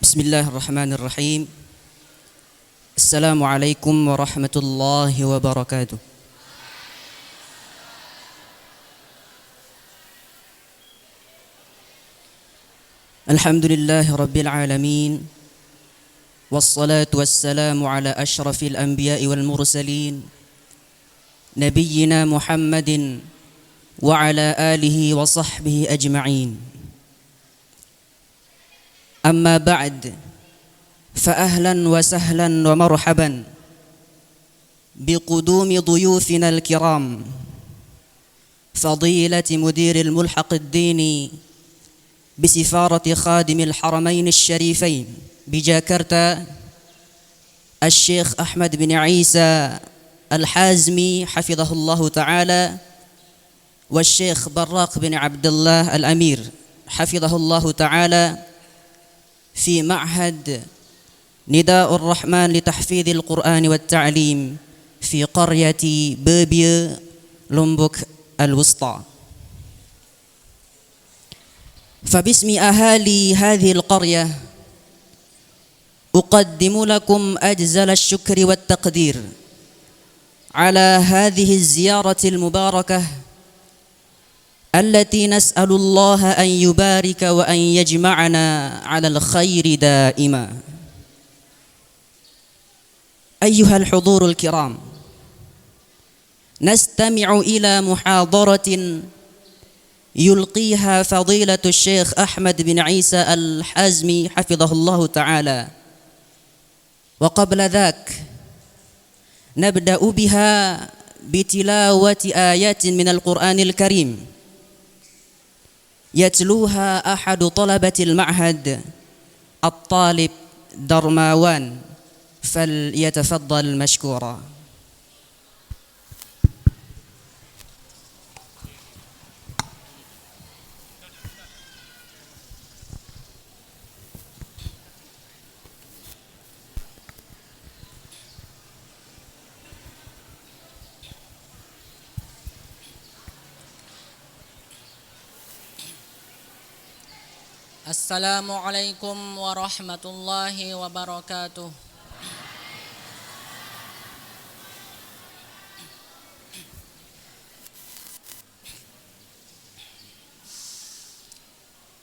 Bismillahirrahmanirrahim. Assalamualaikum warahmatullahi wabarakatuh. Alhamdulillahi rabbil alamin. Wassalatu wassalamu ala ashrafil anbiya'i wal mursalin nabiyyina Muhammadin wa ala alihi wa sahbihi ajma'in. أما بعد فأهلا وسهلا ومرحبا بقدوم ضيوفنا الكرام فضيلة مدير الملحق الديني بسفارة خادم الحرمين الشريفين بجاكرتا الشيخ أحمد بن عيسى الحازمي حفظه الله تعالى والشيخ براق بن عبد الله الأمير حفظه الله تعالى في معهد نداء الرحمن لتحفيظ القرآن والتعليم في قرية بابيا لومبوك الوسطى. فباسم أهالي هذه القرية أقدم لكم أجزل الشكر والتقدير على هذه الزيارة المباركة التي نسأل الله أن يبارك وأن يجمعنا على الخير دائما. أيها الحضور الكرام، نستمع إلى محاضرة يلقيها فضيلة الشيخ أحمد بن عيسى الحازمي حفظه الله تعالى، وقبل ذاك نبدأ بها بتلاوة آيات من القرآن الكريم يتلوها أحد طلبة المعهد الطالب درماوان، فليتفضل مشكورا. Assalamualaikum warahmatullahi wabarakatuh.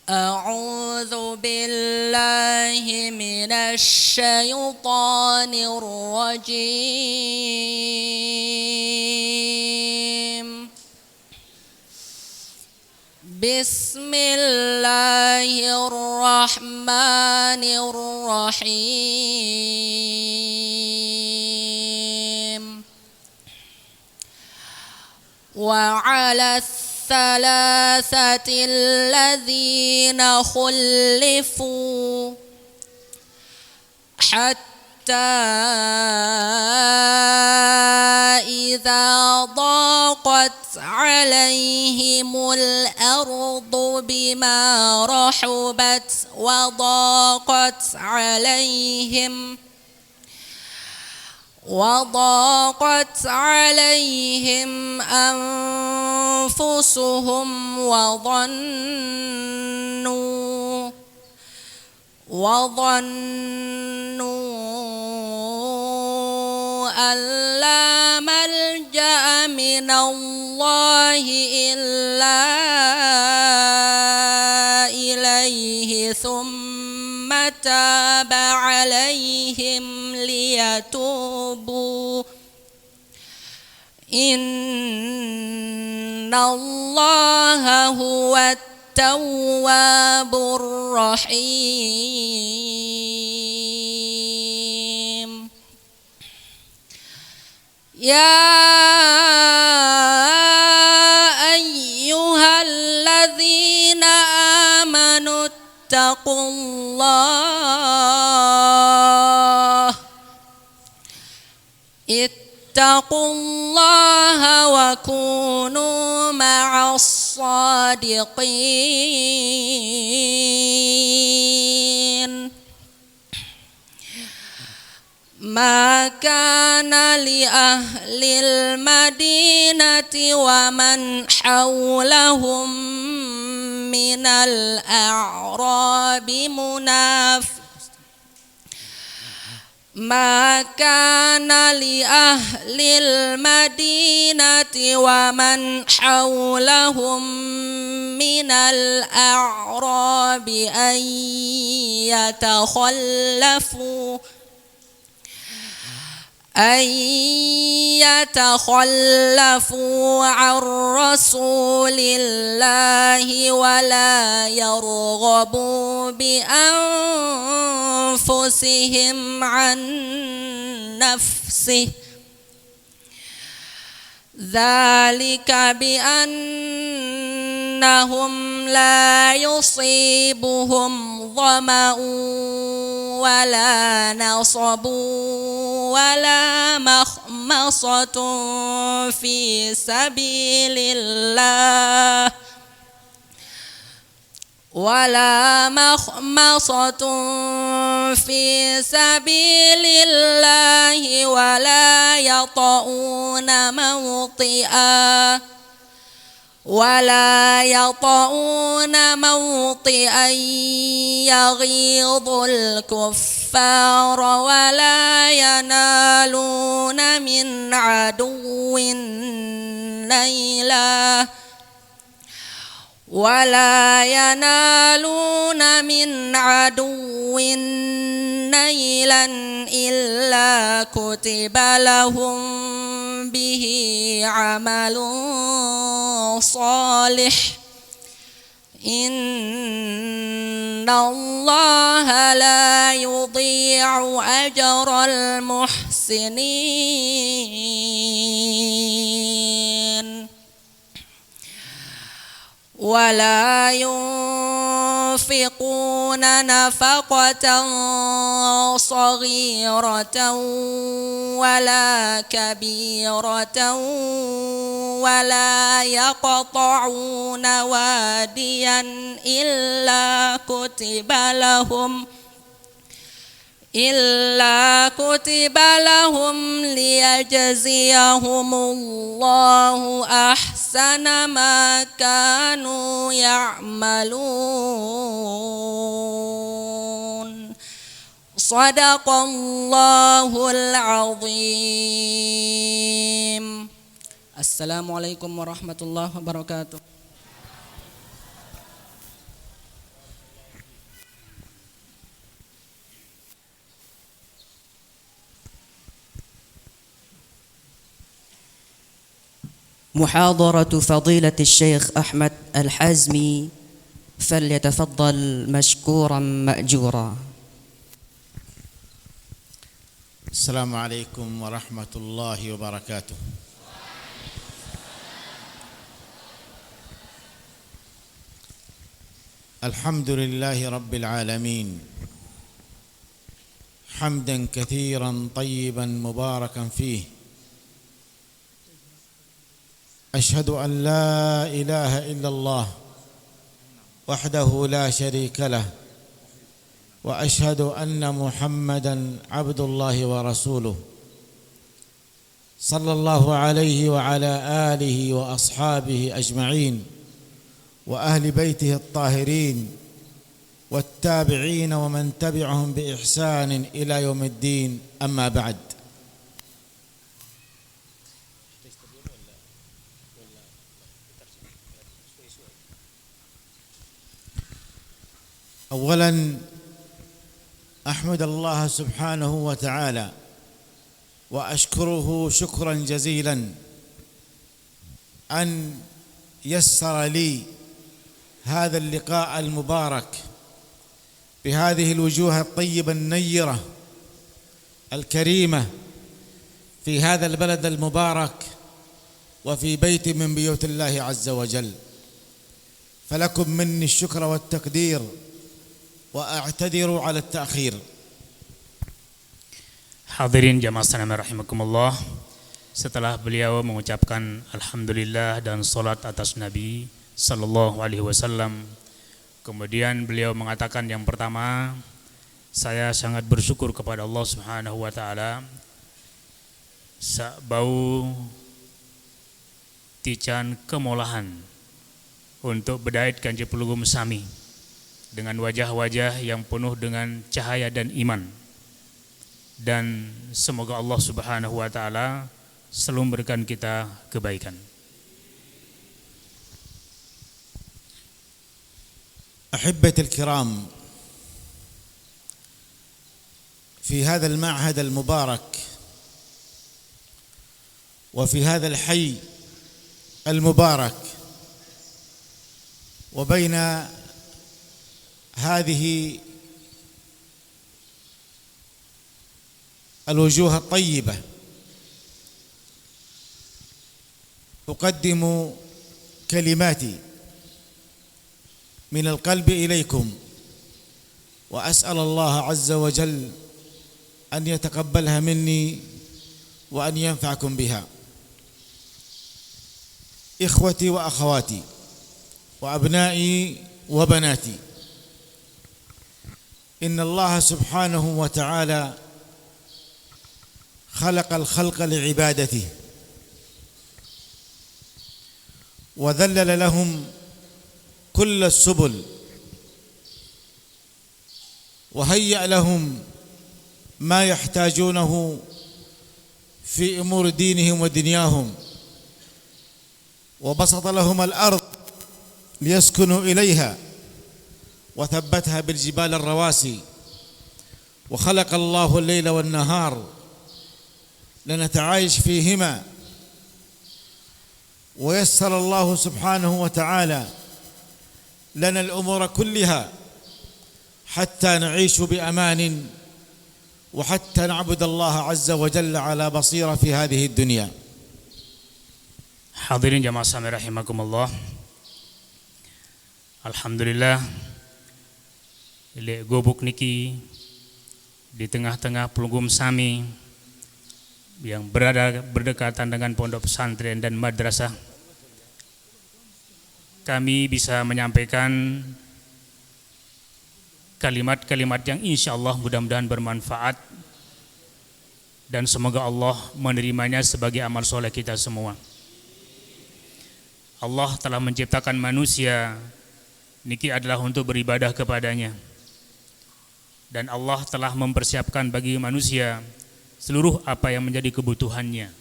A'udzu billahi minasy syaithanir rajim. Bismillahirrahmanirrahim. Wa 'ala thalathatil ladzina khulifu hatta إذا ضاقت عليهم الأرض بما رحبت وضاقت عليهم أنفسهم وظنوا أن لا ملجأ من الله إلا إليه ثم تاب عليهم ليتوبوا إن الله هو التواب الرحيم. يا أيها الذين آمنوا اتقوا الله وكونوا مع الصادقين. ما كان لأهل المدينة ومن حولهم من الأعراب ما كان لأهل المدينة ومن حولهم من الأعراب أن يتخلفوا عن رسول الله ولا يرغبوا بأنفسهم عن نفسه ذلك بأنهم لا يصيبهم ظمأ ولا نصب ولا مخمصة في سبيل الله ولا يطؤون موطئا يغيظ الكفار ولا ينالون من عدو نيلا إلا كتب لهم به عمل صالح إن الله لا يضيع أجر المحسنين. ولا ينفقون نفقة صغيرة ولا كبيرة ولا يقطعون واديا إلا كتب لهم ليجزيهم الله أحسن ما كانوا يعملون. صدق الله العظيم. السلام عليكم ورحمة الله وبركاته. محاضرة فضيلة الشيخ أحمد الحازمي، فليتفضل مشكورا مأجورا. السلام عليكم ورحمة الله وبركاته. الحمد لله رب العالمين حمدا كثيرا طيبا مباركا فيه. أشهد أن لا إله إلا الله وحده لا شريك له، وأشهد أن محمدا عبد الله ورسوله، صلى الله عليه وعلى آله وأصحابه أجمعين، وأهل بيته الطاهرين، والتابعين ومن تبعهم بإحسان إلى يوم الدين. أما بعد، أولا أحمد الله سبحانه وتعالى وأشكره شكرا جزيلا أن يسر لي هذا اللقاء المبارك بهذه الوجوه الطيبة النيرة الكريمة في هذا البلد المبارك وفي بيت من بيوت الله عز وجل، فلكم مني الشكر والتقدير وأعتذر على التأخير. Hadirin jamaah sekalian rahimakumullah, setelah beliau mengucapkan alhamdulillah dan salat atas Nabi sallallahu alaihi wasallam, kemudian beliau mengatakan yang pertama, saya sangat bersyukur kepada Allah Subhanahu wa taala bau tican kemolahan untuk bedait kanji pelugum sami dengan wajah-wajah yang penuh dengan cahaya dan iman. Dan semoga Allah Subhanahu wa taala selalu memberikan kita kebaikan. أحبتي الكرام، في هذا المعهد المبارك وفي هذا الحي المبارك وبين هذه الوجوه الطيبة أقدم كلماتي من القلب إليكم، وأسأل الله عز وجل أن يتقبلها مني وأن ينفعكم بها. إخوتي وأخواتي وأبنائي وبناتي، إن الله سبحانه وتعالى خلق الخلق لعبادته، وذلل لهم كل السبل، وهيأ لهم ما يحتاجونه في أمور دينهم ودنياهم، وبسط لهم الأرض ليسكنوا إليها، وثبتها بالجبال الرواسي، وخلق الله الليل والنهار لنتعايش فيهما، ويسر الله سبحانه وتعالى لنا الأمور كلها حتى نعيش بأمان وحتى نعبد الله عز وجل على بصيرة في هذه الدنيا. Hadirin jamaah sekalian rahimakumullah, alhamdulillah ile gobuk niki di tengah-tengah pelugum sami yang berada berdekatan dengan pondok pesantren dan madrasah, kami bisa menyampaikan kalimat-kalimat yang insya Allah mudah-mudahan bermanfaat dan semoga Allah menerimanya sebagai amal soleh kita semua. Allah telah menciptakan manusia niki adalah untuk beribadah kepadanya, dan Allah telah mempersiapkan bagi manusia seluruh apa yang menjadi kebutuhannya,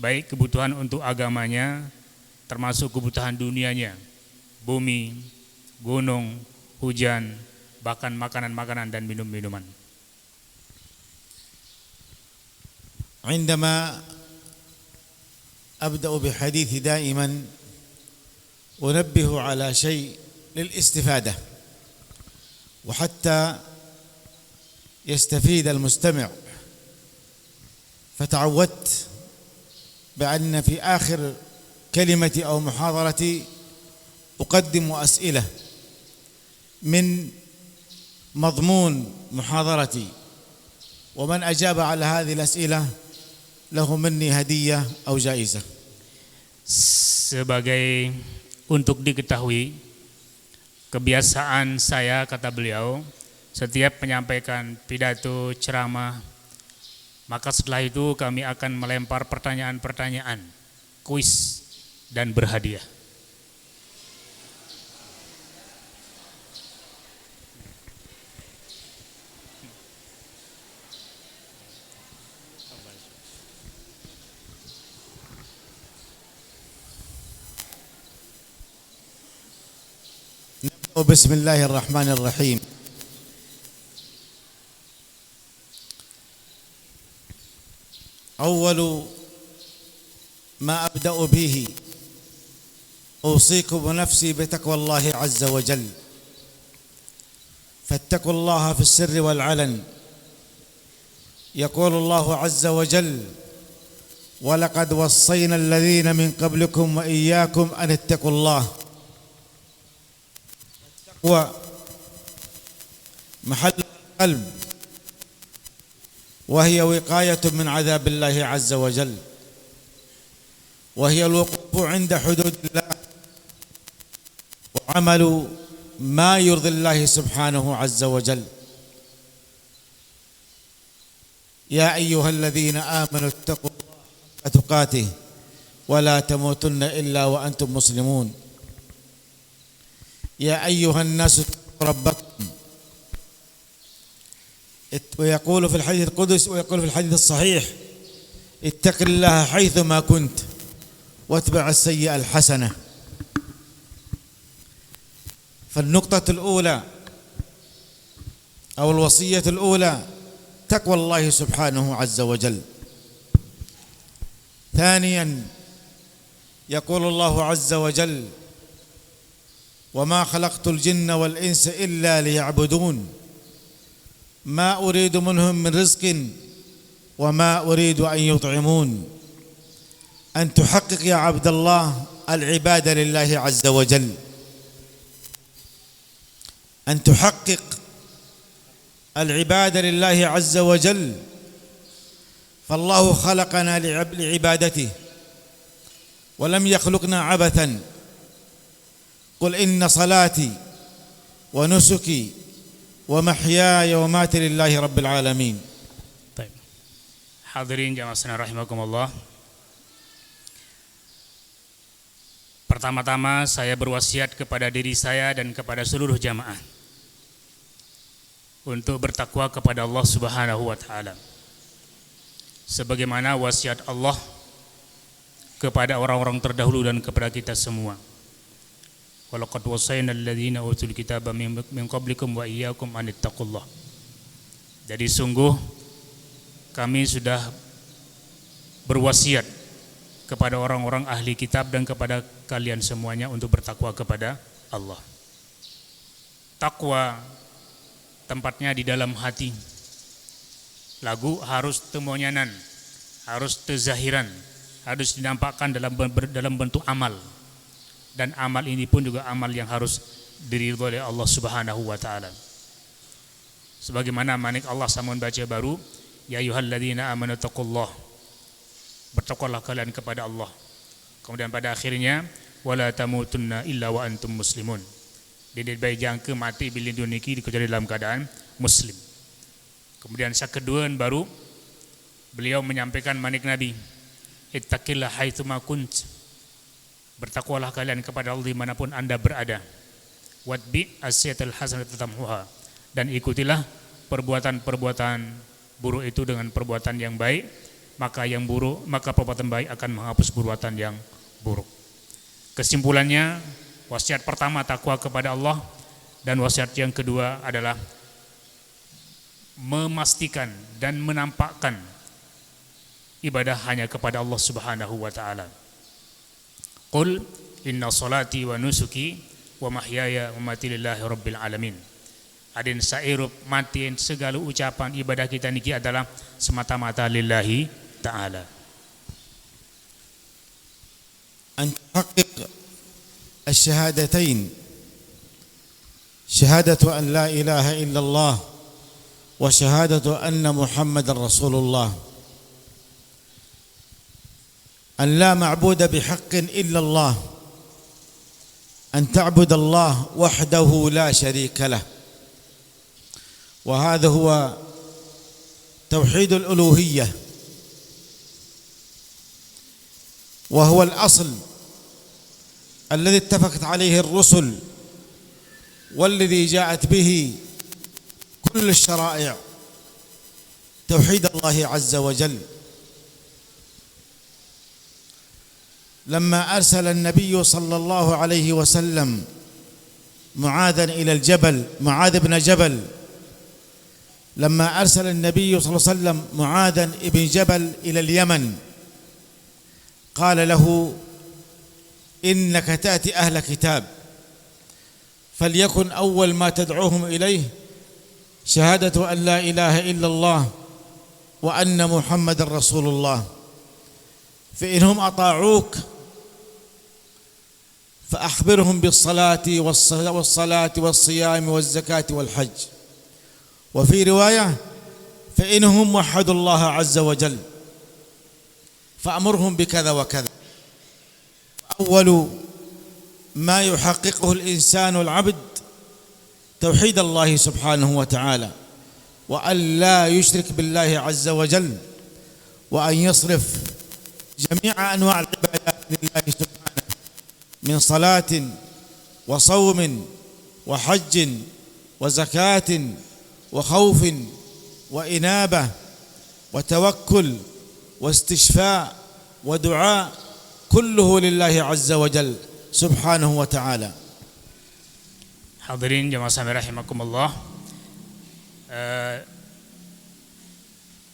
baik kebutuhan untuk agamanya termasuk kebutuhan dunianya, bumi, gunung, hujan, bahkan makanan-makanan dan minum-minuman. عندما أبدأ بحديثي دائما أنبه على شيء للاستفادة وحتى يستفيد المستمع، فتعودت بأن في آخر كلمتي أو محاضرتي أقدم أسئلة من مضمون محاضرتي، ومن أجاب على هذه الأسئلة له مني هدية أو جائزة. Sebagai untuk diketahui, kebiasaan saya, kata beliau, setiap menyampaikan pidato ceramah, maka setelah itu kami akan melempar pertanyaan-pertanyaan, kuis dan berhadiah. بسم الله الرحمن الرحيم. أول ما أبدأ به أوصيكم ونفسي بتقوى الله عز وجل، فاتقوا الله في السر والعلن. يقول الله عز وجل: ولقد وصينا الذين من قبلكم وإياكم أن اتقوا الله. التقوى محل القلب، وهي وقاية من عذاب الله عز وجل، وهي الوقوف عند حدود الله وعمل ما يرضي الله سبحانه عز وجل. يا أيها الذين آمنوا اتقوا الله حق تقاته ولا تموتن إلا وأنتم مسلمون. يا أيها الناس اتقوا ربكم. ويقول في الحديث القدس ويقول في الحديث الصحيح: اتق الله حيثما كنت واتبع السيئة الحسنة. فالنقطة الأولى أو الوصية الأولى تقوى الله سبحانه عز وجل. ثانيا يقول الله عز وجل: وما خلقت الجن والإنس إلا ليعبدون ما أريد منهم من رزق وما أريد أن يطعمون. أن تحقق يا عبد الله العبادة لله عز وجل، أن تحقق العبادة لله عز وجل، فالله خلقنا لعبادته ولم يخلقنا عبثا. قل إن صلاتي ونسكي ومحياي ومماتي لله رب العالمين. طيب. Hadirin jamaah sekalian rahimakumullah. Pertama-tama saya berwasiat kepada diri saya dan kepada seluruh jamaah untuk bertakwa kepada Allah Subhanahu wa taala. Sebagaimana wasiat Allah kepada orang-orang terdahulu dan kepada kita semua. Walaqad wasayna alladziina utul kitaba min qablikum wa iyyakum an ittaqullah. Jadi sungguh kami sudah berwasiat kepada orang-orang ahli kitab dan kepada kalian semuanya untuk bertakwa kepada Allah. Takwa tempatnya di dalam hati. Lagu harus temonyanan, harus tezahiran, harus dinampakkan dalam bentuk amal. Dan amal ini pun juga amal yang harus diridhoi oleh Allah Subhanahu wa taala. Sebagaimana manik Allah samun baca baru, ya ayyuhalladzina amanu taqullah. Bertakwalah kalian kepada Allah. Kemudian pada akhirnya wala tamutunna illa wa antum muslimun. Jadi baik jangka mati bila dunia ini kecuali dalam keadaan muslim. Kemudian yang kedua baru beliau menyampaikan manik Nabi, ittaqillah haitsuma kunt. Bertakwalah kalian kepada Allah dimanapun anda berada. Watbi asyatal hasanata tamhuha. Dan ikutilah perbuatan-perbuatan buruk itu dengan perbuatan yang baik, maka perbuatan baik akan menghapus perbuatan yang buruk. Kesimpulannya, wasiat pertama takwa kepada Allah, dan wasiat yang kedua adalah memastikan dan menampakkan ibadah hanya kepada Allah Subhanahu wa taala. Qul inna salati wa nusuki wa mahyaya wa mamati lillahi rabbil alamin. Adin sairup matiin segala ucapan ibadah kita niki adalah semata-mata lillahi ta'ala. أن تحقق الشهادتين، شهادة أن لا إله إلا الله وشهادة أن محمد رسول الله، أن لا معبود بحق إلا الله، أن تعبد الله وحده لا شريك له. وهذا هو توحيد الألوهية، وهو الأصل الذي اتفقت عليه الرسل، والذي جاءت به كل الشرائع، توحيد الله عز وجل. لما أرسل النبي صلى الله عليه وسلم معاذا إلى الجبل، معاذ بن جبل، لما أرسل النبي صلى الله عليه وسلم معاذا بن جبل إلى اليمن، قال له: إنك تأتي أهل كتاب، فليكن أول ما تدعوهم إليه شهادة أن لا إله إلا الله وأن محمد رسول الله، فإنهم أطاعوك فأخبرهم بالصلاة والصيام والزكاة والحج. وفي رواية: فإنهم وحدوا الله عز وجل فأمرهم بكذا وكذا. أول ما يحققه الإنسان العبد توحيد الله سبحانه وتعالى، وأن لا يشرك بالله عز وجل، وأن يصرف جميع أنواع العبادات لله سبحانه من صلاة وصوم وحج وزكاة وخوف وإنابة وتوكل واستشفاء ودعاء، كله لله عز وجل سبحانه وتعالى. Hadirin jamaah sekalian rahimakumullah.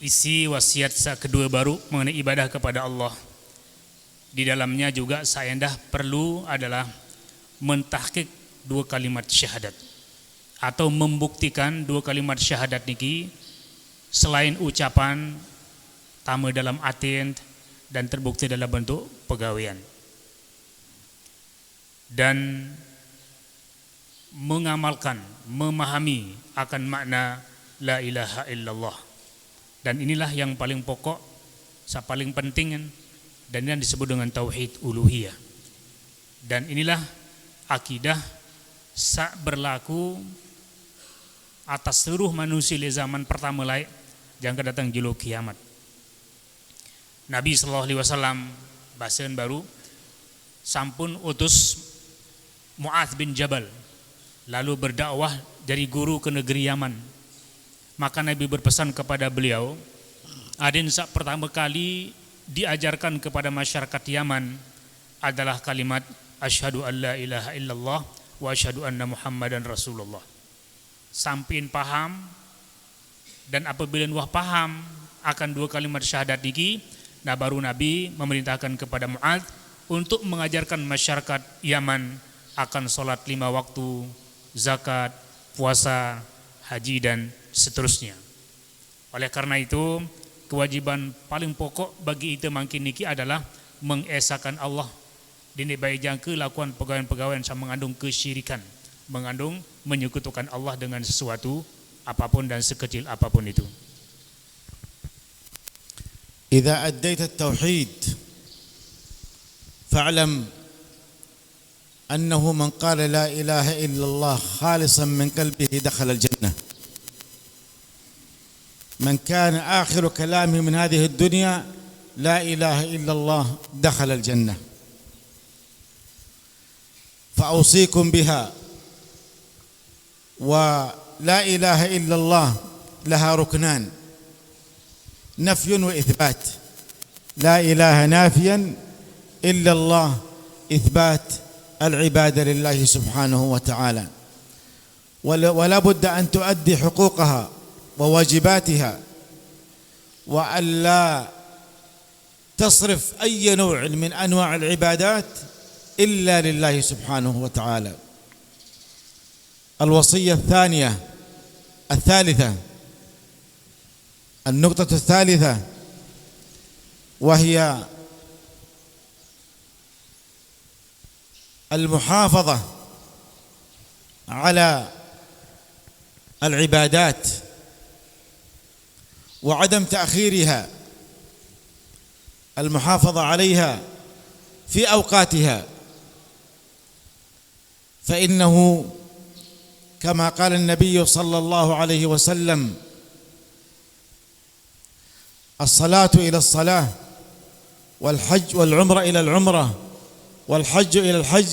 Isi wasiat kedua baru mengenai ibadah kepada Allah. Di dalamnya juga saya perlu adalah mentahqiq dua kalimat syahadat, atau membuktikan dua kalimat syahadat niki selain ucapan tamu dalam atin dan terbukti dalam bentuk pegawaian, dan mengamalkan, memahami akan makna la ilaha illallah. Dan inilah yang paling pokok, paling penting, dan yang disebut dengan tauhid uluhiyah. Dan inilah akidah sak berlaku atas seluruh manusia di zaman pertama lain yang akan datang julu kiamat. Nabi SAW bahasan baru sampun utus Mu'adz bin Jabal lalu berdakwah dari guru ke negeri Yaman. Maka Nabi berpesan kepada beliau, adin sak pertama kali diajarkan kepada masyarakat Yaman adalah kalimat asyhadu an la ilaha illallah wa asyhadu anna muhammadan rasulullah. Sampein paham, dan apabila wah paham akan dua kalimat syahadat niki, nah baru Nabi memerintahkan kepada Mu'adz untuk mengajarkan masyarakat Yaman akan sholat 5 waktu, zakat, puasa, haji, dan seterusnya. Oleh karena itu, kewajiban paling pokok bagi itu mangkin niki adalah mengesahkan Allah. Dini baik jangka lakukan pegawaian-pegawaian yang mengandung kesyirikan, mengandung menyekutukan Allah dengan sesuatu apapun dan sekecil apapun itu. إذا أديت التوحيد فاعلم أنه من قال لا إله إلا الله خالصا من قلبه دخل الجنة. من كان آخر كلامه من هذه الدنيا لا إله إلا الله دخل الجنة. فأوصيكم بها. ولا إله إلا الله لها ركنان، نفي وإثبات. لا إله نافيا إلا الله إثبات العبادة لله سبحانه وتعالى، ولا بد أن تؤدي حقوقها وواجباتها، وألا تصرف أي نوع من أنواع العبادات إلا لله سبحانه وتعالى. الوصية الثالثة، النقطة الثالثة، وهي المحافظة على العبادات وعدم تأخيرها، المحافظة عليها في أوقاتها، فإنه كما قال النبي صلى الله عليه وسلم: الصلاة إلى الصلاة، والحج والعمرة إلى العمرة، والحج إلى الحج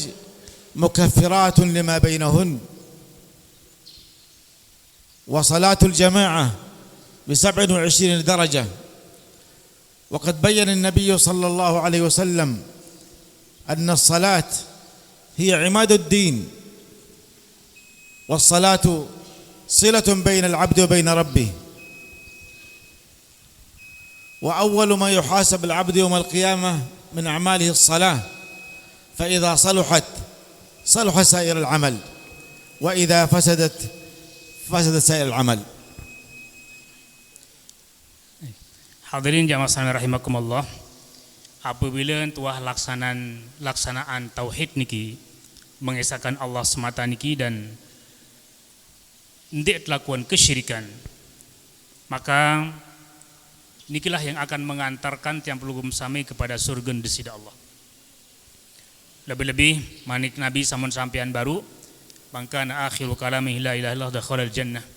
مكفرات لما بينهن. وصلاة الجماعة ب27 درجة. وقد بين النبي صلى الله عليه وسلم أن الصلاة هي عماد الدين، والصلاة صلة بين العبد وبين ربه، وأول ما يحاسب العبد يوم القيامة من أعماله الصلاة، فإذا صلحت صلح سائر العمل، وإذا فسدت فسد سائر العمل. Hadirin jamaah sekalian rahimakumullah, apabila tuah laksanaan tauhid niki, mengesahkan Allah semata niki dan tidak lakukan kesyirikan, maka nikilah yang akan mengantarkan tiang pelugum sami kepada surga di sisi Allah. Lebih-lebih manik Nabi samun sampean baru bangkana akhiru kalamihi la ilaha illallah dakhalal jannah.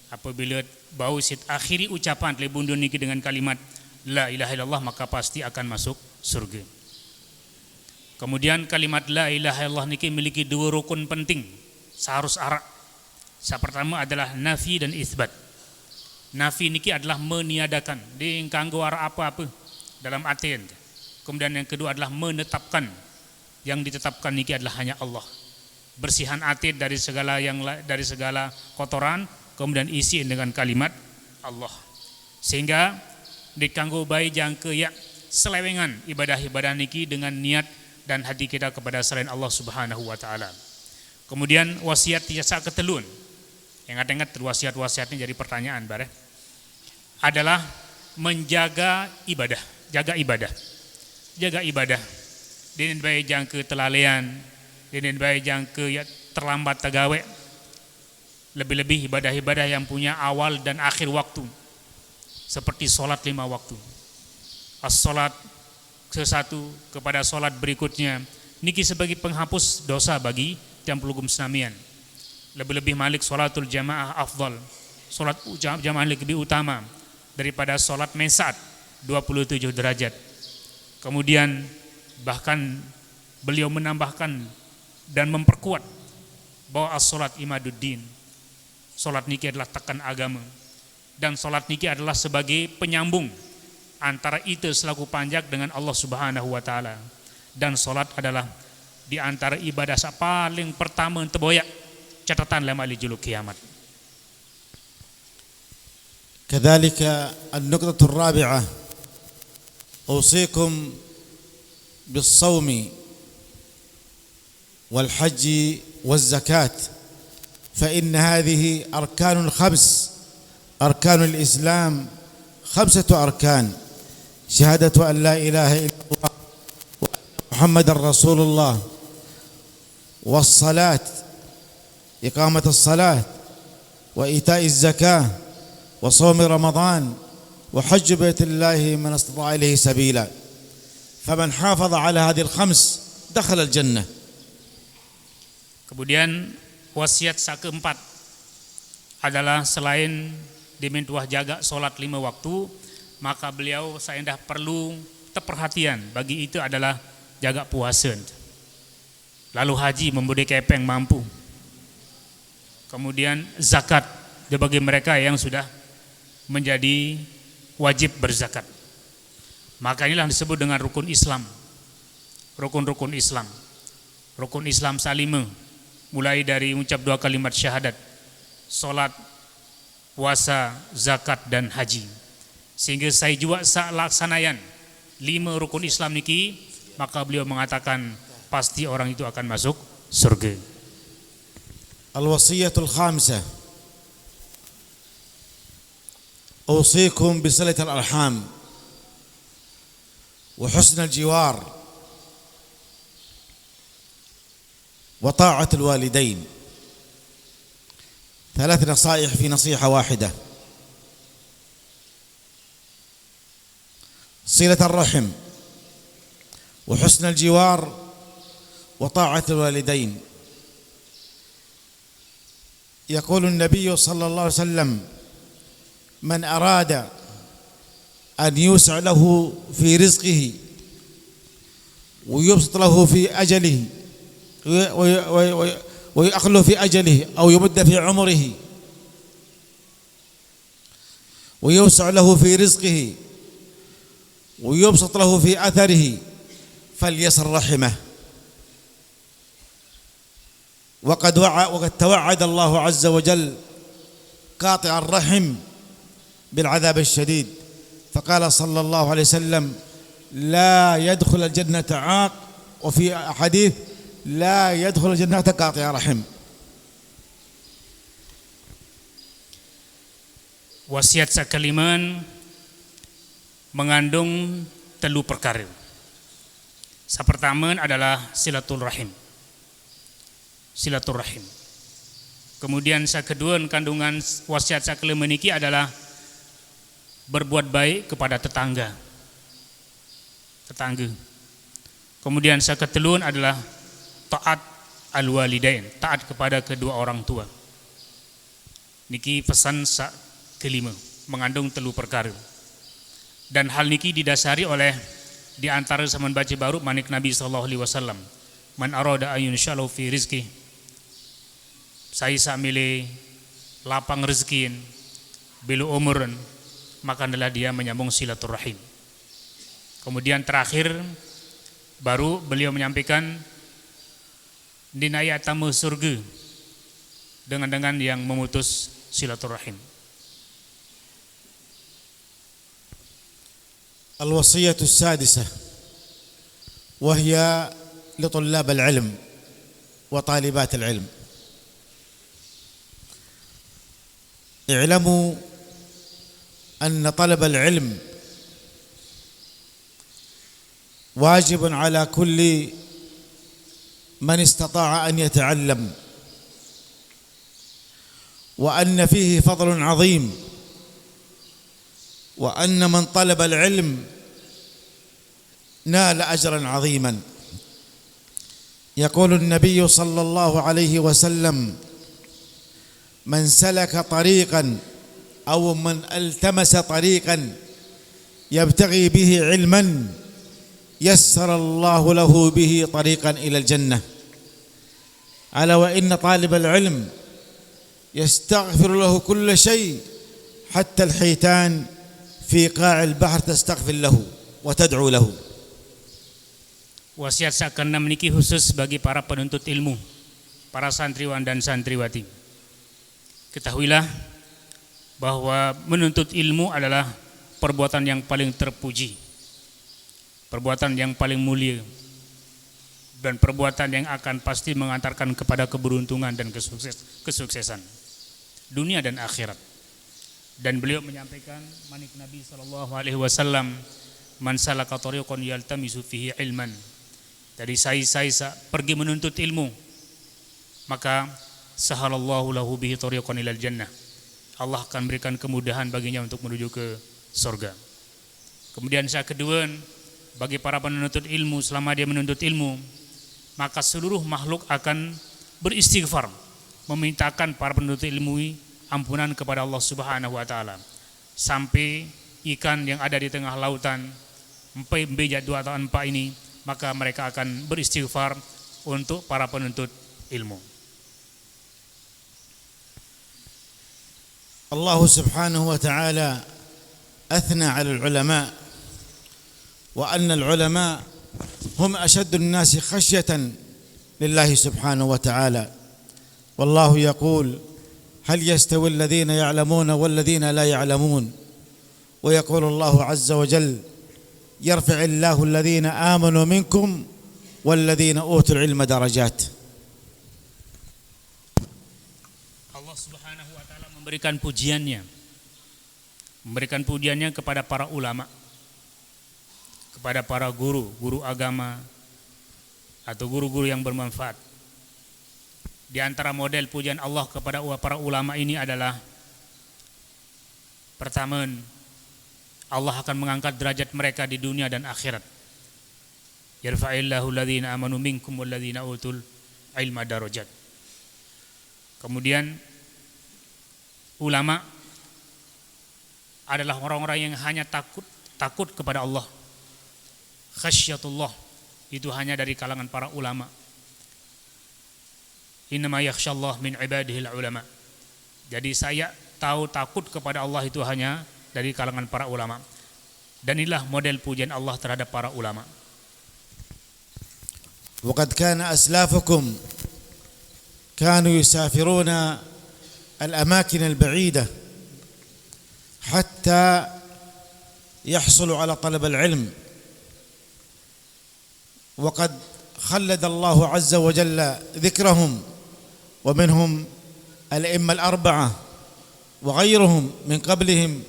Apabila bau sit akhiri ucapan lebundun niki dengan kalimat la ilaha illallah, maka pasti akan masuk surga. Kemudian kalimat la ilaha illallah niki memiliki dua rukun penting seharus arak. Yang pertama adalah nafi dan isbat. Nafi niki adalah meniadakan, di kanggo arak apa-apa dalam artian. Kemudian yang kedua adalah menetapkan, yang ditetapkan niki adalah hanya Allah. Bersihan hati dari segala kotoran, kemudian isi dengan kalimat Allah, sehingga dikanggo bayi jangke ya selewengan ibadah-ibadah niki dengan niat dan hati kita kepada selain Allah Subhanahu wa taala. Kemudian wasiat tiasa ketelun, yang ingat wasiat-wasiatnya jadi pertanyaan bare, adalah menjaga ibadah, jaga ibadah. Dinin bayi jangke telalean, dinin bayi jangke ya terlambat tagawe. Lebih-lebih ibadah-ibadah yang punya awal dan akhir waktu, seperti sholat 5 waktu. As-sholat sesatu kepada sholat berikutnya niki sebagai penghapus dosa bagi tiang pelugum senamian. Lebih-lebih malik sholatul jamaah afdal, sholat jamaah lebih utama daripada sholat mesat 27 derajat. Kemudian bahkan beliau menambahkan dan memperkuat bahwa as-sholat imaduddin, sholat niki adalah tekan agama, dan sholat niki adalah sebagai penyambung antara itu selaku panjak dengan Allah Subhanahu wa taala, dan sholat adalah di antara ibadah paling pertama teboyak catatan lama li juluk kiamat. كذلك النقطة الرابعة: أوصيكم بالصوم والحج والزكاة، فإن هذه أركان الخمس، أركان الإسلام 5 أركان: شهادة أن لا إله إلا الله وأن محمد رسول الله، والصلاة إقامة الصلاة، وإيتاء الزكاة، وصوم رمضان، وحج بيت الله من استطاع إليه سبيلا. فمن حافظ على هذه ال5 دخل الجنة. Kemudian wasiat keempat adalah selain dimintuah jaga sholat 5 waktu, maka beliau saendah perlu perhatian bagi itu adalah jaga puasa. Lalu haji memberi kepeng mampu. Kemudian zakat bagi mereka yang sudah menjadi wajib berzakat. Maka inilah disebut dengan rukun Islam. Rukun-rukun Islam. Rukun Islam salime, mulai dari ucap 2 kalimat syahadat, salat, puasa, zakat dan haji. Sehingga saya juga laksanayan 5 rukun Islam niki, maka beliau mengatakan pasti orang itu akan masuk surga. Al-wasiyatul khamsah: أوصيكم بصلة الأرحام وحسن الجوار وطاعة الوالدين. 3 نصائح في نصيحة واحدة. صلة الرحم وحسن الجوار وطاعة الوالدين. يقول النبي صلى الله عليه وسلم: من أراد أن يوسع له في رزقه ويبسط له في أجله ويأخله في أجله أو يمد في عمره ويوسع له في رزقه ويبسط له في أثره فليصل رحمه. وقد توعد الله عز وجل قاطع الرحم بالعذاب الشديد، فقال صلى الله عليه وسلم: لا يدخل الجنة عاق، وفي حديث: لا يدخل الجنة قاطع رحم. Wasiat sakaliman mengandung telu perkara. Sapertama adalah silaturahim. Silaturahim. Kemudian sakedua kandungan wasiat sakaliman niki adalah berbuat baik kepada tetangga. Kemudian saketelu adalah taat al-walidain, taat kepada kedua orang tua. Niki pesan sak kelima, mengandung telu perkara. Dan hal niki didasari oleh di antara zaman baca baru manik Nabi sallallahu alaihi wasallam, man arada ayun syallahu fi rizki, saya samile lapang rezekin belu umurun, maka adalah dia menyambung silaturahim. Kemudian terakhir baru beliau menyampaikan dinaya tamu surga dengan yang memutus silaturahim. الوصية السادسة وهي لطلاب العلم وطالبات العلم: اعلموا أن طلب العلم واجب على كل من استطاع أن يتعلم، وأن فيه فضل عظيم، وأن من طلب العلم نال أجرا عظيما. يقول النبي صلى الله عليه وسلم: من سلك طريقا أو من التمس طريقا يبتغي به علما يسر الله له به طريقا إلى الجنة. ألا وإن طالب العلم يستغفر له كل شيء حتى الحيتان في قاع البحر تستغفر له وتدعو له. Wasiat sakena meniki khusus bagi para penuntut ilmu, para santriwan dan santriwati. Ketahuilah bahwa menuntut ilmu adalah perbuatan yang paling terpuji, perbuatan yang paling mulia, dan perbuatan yang akan pasti mengantarkan kepada keberuntungan dan kesuksesan dunia dan akhirat. Dan beliau menyampaikan manik Nabi sallallahu alaihi wasallam, man salaka tariqan yaltamisu fihi ilman. Dari saya pergi menuntut ilmu, maka sahalallahu lahu bihi tariqan ilal jannah. Allah akan berikan kemudahan baginya untuk menuju ke surga. Kemudian yang kedua, bagi para penuntut ilmu, selama dia menuntut ilmu, maka seluruh makhluk akan beristighfar, memintakan para penuntut ilmu ampunan kepada Allah Subhanahu wa taala. Sampai ikan yang ada di tengah lautan, bejat dua atau empat ini, maka mereka akan beristighfar untuk para penuntut ilmu. Allah Subhanahu wa taala أثنى على العلماء وأن العلماء هم أشد الناس خشية لله سبحانه وتعالى. والله يقول: هل يستوي الذين يعلمون والذين لا يعلمون؟ ويقول الله عز وجل: يرفع الله الذين آمنوا منكم والذين أوتوا العلم درجات. Allah Subhanahu wa taala memberikan pujiannya kepada para ulama, kepada para guru agama atau guru-guru yang bermanfaat. Di antara model pujian Allah kepada para ulama ini adalah pertama, Allah akan mengangkat derajat mereka di dunia dan akhirat. Yarfa'illahu alladhina amanu minkum walladhina utul ilma darajat. Kemudian ulama adalah orang-orang yang hanya takut kepada Allah. Khasyatullah itu hanya dari kalangan para ulama. Innama yakhsyallah min ibadihil ulama. Jadi saya tahu takut kepada Allah itu hanya dari kalangan para ulama. Dan inilah model pujian Allah terhadap para ulama. وقد كان أسلافكم كانوا يسافرون الأماكن البعيدة حتى يحصلوا على طلب العلم، وقد خلد الله عز وجل ذكرهم، ومنهم الأئمة الأربعة وغيرهم من قبلهم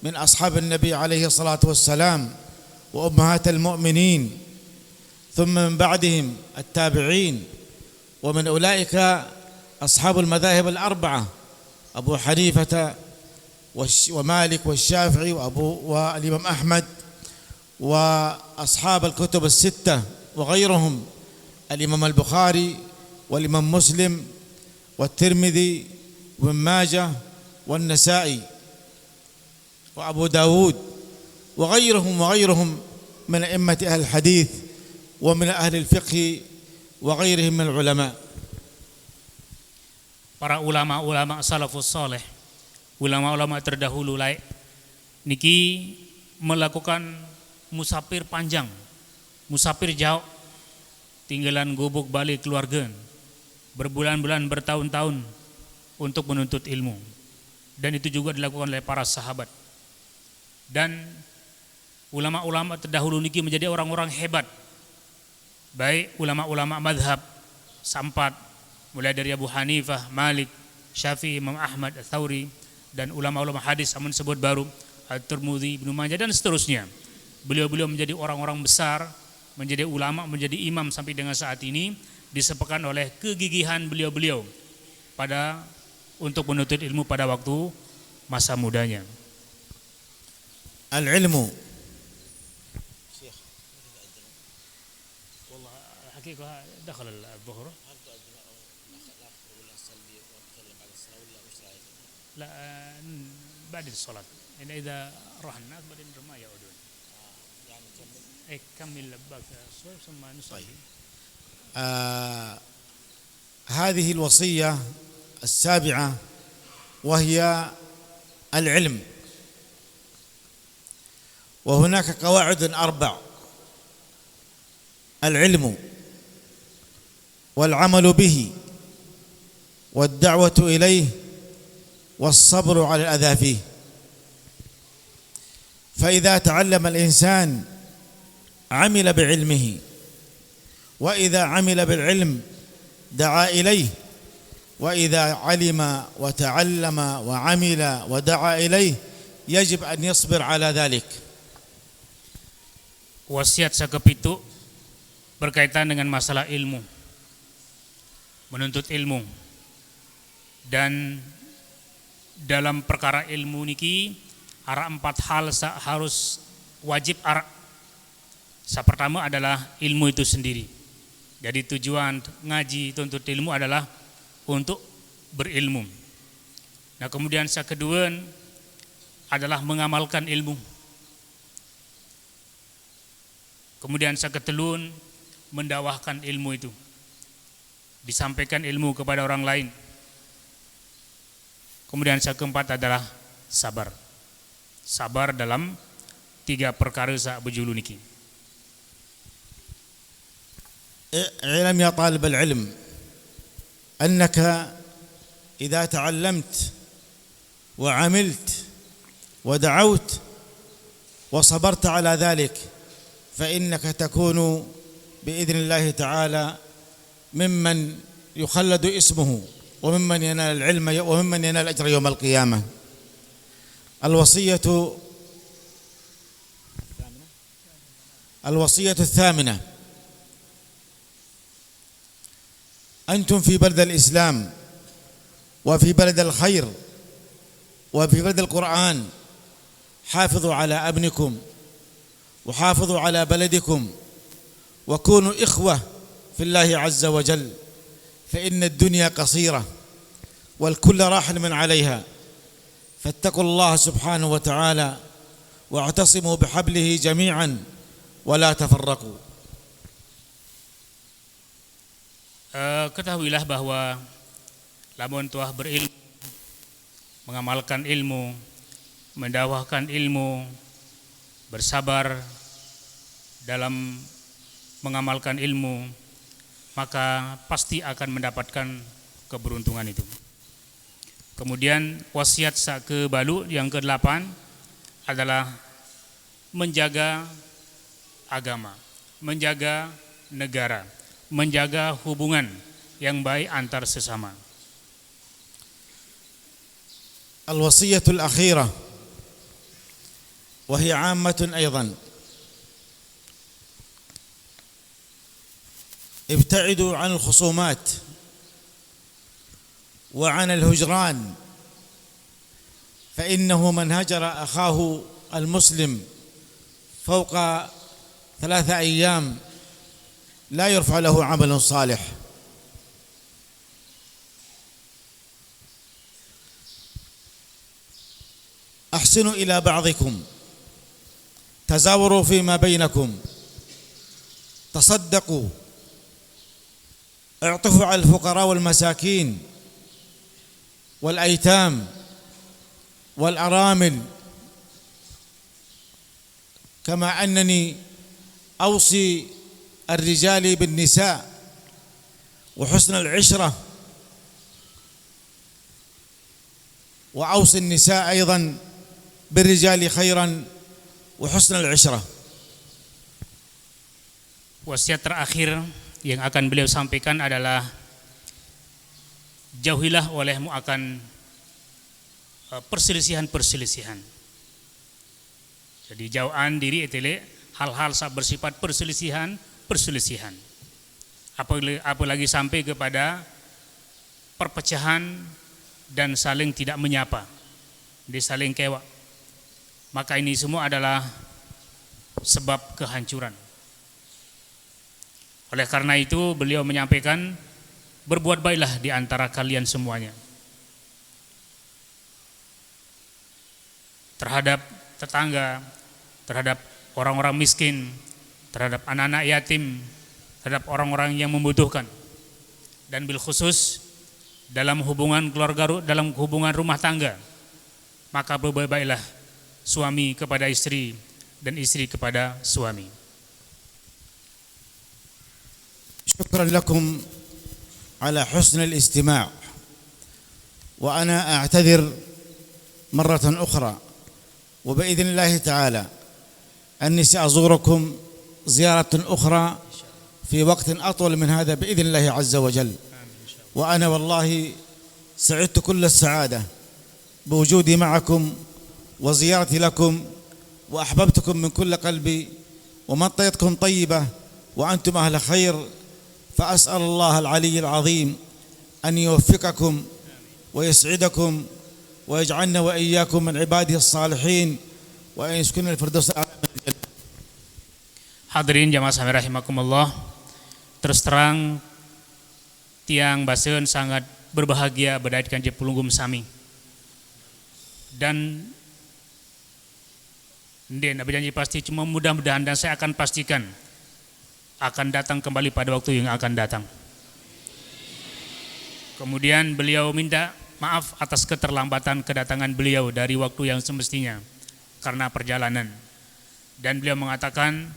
من أصحاب النبي عليه الصلاة والسلام وأمهات المؤمنين، ثم من بعدهم التابعين، ومن أولئك أصحاب المذاهب الأربعة أبو حنيفة ومالك والشافعي والإمام أحمد، وأصحاب الكتب الستة وغيرهم الإمام البخاري والإمام مسلم والترمذي وابن ماجه والنسائي وأبو داود وغيرهم من أئمة أهل الحديث ومن أهل الفقه وغيرهم من العلماء. Para ulama-ulama salafus saleh, ulama-ulama terdahulu niki melakukan musafir panjang, musafir jauh, tinggalan gubuk balik keluarga, berbulan-bulan bertahun-tahun untuk menuntut ilmu. Dan itu juga dilakukan oleh para sahabat. Dan ulama-ulama terdahulu niki menjadi orang-orang hebat. Baik ulama-ulama madhab sampat mulai dari Abu Hanifah, Malik, Syafi'i, Imam Ahmad, Ats-Tsauri, dan ulama-ulama hadis amun sebut baru At-Tirmidzi, Ibnu Majah dan seterusnya. Beliau-beliau menjadi orang-orang besar, menjadi ulama, menjadi imam sampai dengan saat ini, disebabkan oleh kegigihan beliau-beliau untuk menuntut ilmu pada waktu masa mudanya. Al-ilmu حقيقة دخل الظهر لا بعد الصلاة يعني إذا راح الناس بعدين ما يعودون كمل باقي الصلاة ثم نصلي. هذه الوصية السابعة وهي العلم، وهناك قواعد 4: العلم والعمل به والدعوة إليه والصبر على الأذى فيه. فإذا تعلم الإنسان عمل بعلمه، وإذا عمل بالعلم دعا إليه، وإذا علم وتعلم وعمل ودعا إليه يجب أن يصبر على ذلك. Wasiat sakepitu berkaitan dengan masalah ilmu, menuntut ilmu. Dan dalam perkara ilmu niki ada 4 hal harus wajib ara. Yang pertama adalah ilmu itu sendiri. Jadi tujuan ngaji tuntut ilmu adalah untuk berilmu. Nah, kemudian yang kedua adalah mengamalkan ilmu. Kemudian yang ketiga mendakwahkan ilmu itu, disampaikan ilmu kepada orang lain. Kemudian yang keempat adalah sabar. Sabar dalam 3 perkara sak bejulu niki. اعلم يا طالب العلم أنك إذا تعلمت وعملت ودعوت وصبرت على ذلك فإنك تكون بإذن الله تعالى ممن يخلد اسمه وممن ينال العلم وممن ينال الأجر يوم القيامة. الوصية الثامنة: أنتم في بلد الإسلام وفي بلد الخير وفي بلد القرآن، حافظوا على أبنكم وحافظوا على بلدكم وكونوا إخوة في الله عز وجل، فإن الدنيا قصيرة والكل راحل من عليها، فاتقوا الله سبحانه وتعالى واعتصموا بحبله جميعا ولا تفرقوا. Ketahuilah bahwa lamun telah berilmu, mengamalkan ilmu, mendakwahkan ilmu, bersabar dalam mengamalkan ilmu, maka pasti akan mendapatkan keberuntungan itu. Kemudian wasiat ke balu yang ke-8 adalah menjaga agama, menjaga negara, menjaga hubungan yang baik antar sesama. الوصية الأخيرة وهي عامة أيضا: ابتعدوا عن الخصومات وعن الهجران، فإنه من هجر أخاه المسلم فوق 3 أيام لا يرفع له عمل صالح. أحسنوا إلى بعضكم، تزاوروا فيما بينكم، تصدقوا، اعطفوا على الفقراء والمساكين والأيتام والأرامل، كما أنني أوصي الرجال بالنساء وحسن العشرة، وأوصي النساء أيضا بالرجال خيرا وحسن العشرة. Wasiat terakhir yang akan beliau sampaikan adalah jauhilah olehmu akan perselisihan-perselisihan. Jadi jauhan diri etele hal-hal bersifat perselisihan. Apalagi sampai kepada perpecahan dan saling tidak menyapa, saling kewak. Maka ini semua adalah sebab kehancuran. Oleh karena itu beliau menyampaikan, berbuat baiklah di antara kalian semuanya terhadap tetangga, terhadap orang-orang miskin, terhadap anak-anak yatim, terhadap orang-orang yang membutuhkan, dan bil khusus dalam hubungan keluarga, dalam hubungan rumah tangga, maka berbuat baiklah suami kepada istri dan istri kepada suami. شكرا لكم على حسن الاستماع، وأنا أعتذر مرة أخرى، وبإذن الله تعالى أني سأزوركم زيارة أخرى في وقت أطول من هذا بإذن الله عز وجل. وأنا والله سعدت كل السعادة بوجودي معكم وزيارتي لكم، وأحببتكم من كل قلبي، ومنطقتكم طيبة وأنتم أهل خير، فأسأل الله العلي العظيم أن يوفقكم ويسعدكم ويجعلنا وإياكم من عباده الصالحين وأن يسكن الفردوس الأعلى من الجنة. Hadirin jamaah sekalian rahimakumullah, terus terang tiang baseun sangat berbahagia berdaitkan je pulunggum sami. Dan den janji pasti cuma mudah-mudahan, dan saya akan pastikan akan datang kembali pada waktu yang akan datang. Kemudian beliau minta maaf atas keterlambatan kedatangan beliau dari waktu yang semestinya karena perjalanan. Dan beliau mengatakan,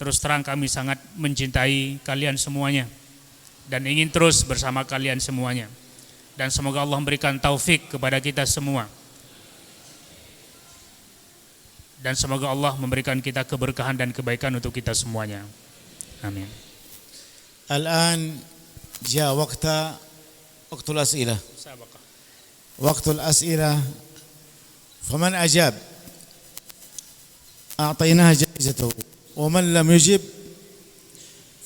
terus terang kami sangat mencintai kalian semuanya dan ingin terus bersama kalian semuanya. Dan semoga Allah memberikan taufik kepada kita semua. Dan semoga Allah memberikan kita keberkahan dan kebaikan untuk kita semuanya. Amin. الآن جاء وقت الأسئلة. وقت الأسئلة، فمن أجاب أعطيناه جائزته، ومن لم يجب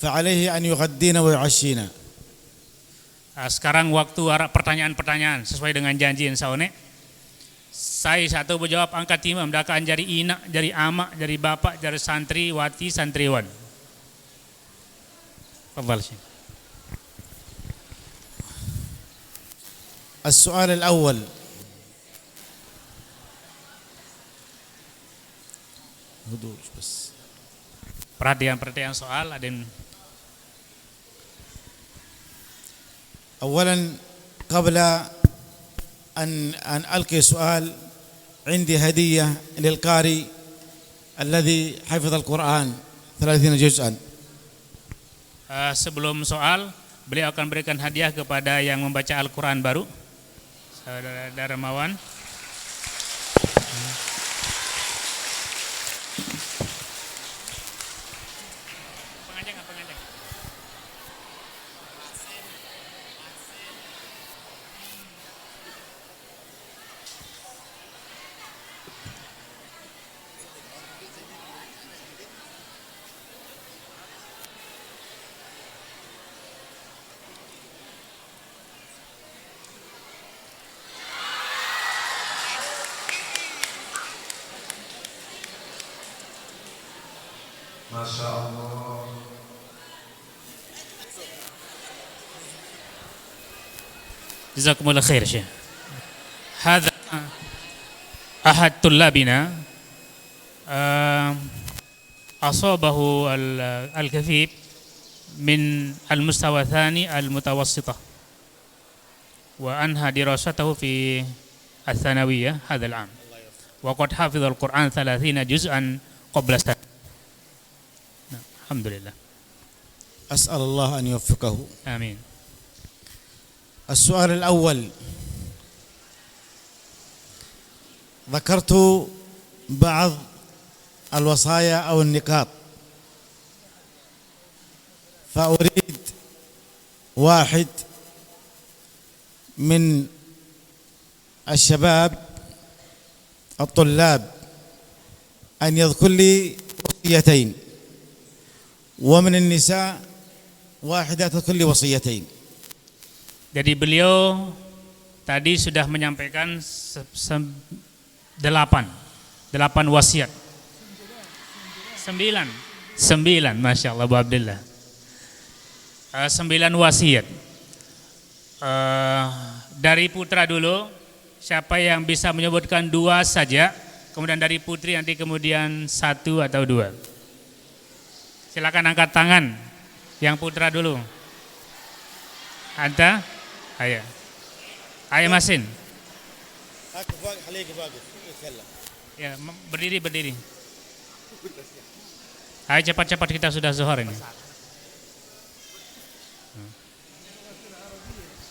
فعليه أن يغدينا ويعشينا. Sekarang waktu pertanyaan-pertanyaan sesuai dengan janji insya Allah. Saya satu berjawab angkat timam, dakaan jari inak, jari amak, jari bapak, jari santri, wati, santriwan. Tafadhal Syekh. السؤال الأول هدوء بس. Perhatian soal ada yang أولا قبل أن ألقي سؤال عندي هدية للقارئ الذي حفظ القرآن 30 جزءا. Sebelum soal, beliau akan berikan hadiah kepada yang membaca Al-Quran baru, Saudara Darmawan. Masya Allah. Jazakumullah khair Syekh. Hadha ahad tullabina asabahu al-kathib min al-mustawa thani al-mutawassitah wa anha dirasatahu fi al-thanawiyah hadha al-am wa qad hafidha al-Quran 30 juz'an qabla sana. Alhamdulillah. أسأل الله أن يوفقه. Amin. السؤال الأول، ذكرت بعض الوصايا أو النقاط، فأريد واحد من الشباب الطلاب أن يذكر لي وصيتين، ومن النساء واحدة تذكر لي وصيتين. Jadi beliau tadi sudah menyampaikan 8 wasiat. 9, Masya Allah Bu Abdullah. 9 wasiat. Dari putra dulu, siapa yang bisa menyebutkan 2 saja, kemudian dari putri nanti kemudian 1 atau 2. Silakan angkat tangan. Yang putra dulu. Anta? Ayo. Ayo Masin. Ya, berdiri. Ayo cepat-cepat, kita sudah zuhur ini.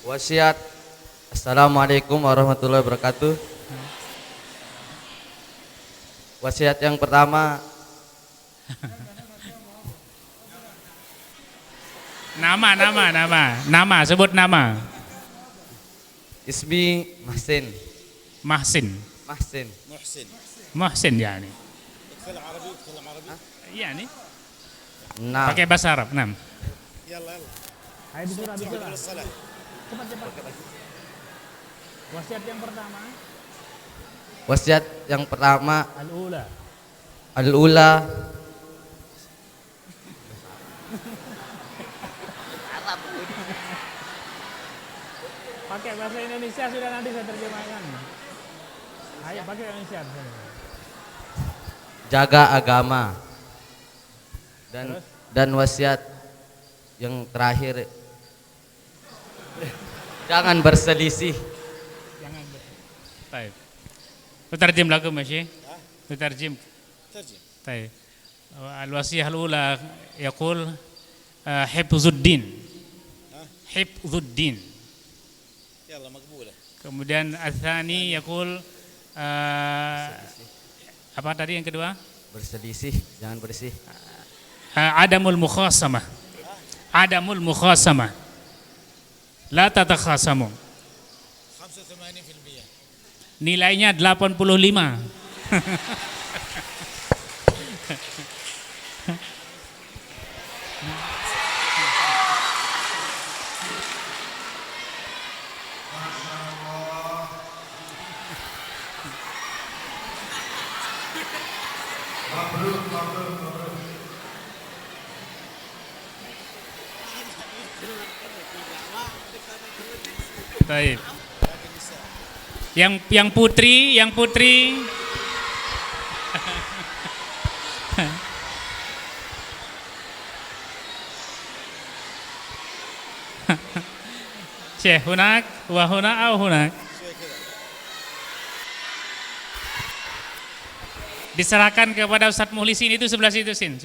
Wasiat. Assalamualaikum warahmatullahi wabarakatuh. Wasiat yang pertama. Nama, sebut nama. Ismi Mahsin. Mahsin yani. Iya nih. Nah, Pakai bahasa Arab. 6. Ayo bicara. Cepat. Wasiat yang pertama. wasiat yang pertama Al-ula. al-ula. Pakai bahasa Indonesia sudah, nanti saya terjemahkan. Ayo pakai Indonesia. Jaga agama. Terus? Dan wasiat yang terakhir, jangan berselisih. Baik. Tutarjim lagu masih? Tutarjim. Baik. Al-wasiyah al-ula yaqul hifzuddin. Hifzuddin. يلا مقبولة. Kemudian al-thani yaqul apa tadi yang kedua? Berselisih, jangan bersih. Adamul mukhasamah. Adamul mukhasamah. La tatakhasamu. 85%. Nilainya 85. Baik. Yang putri. Syekh hunak wa huna au hunak. Diserahkan kepada Ustadz Muhlisin itu sebelah situ sin.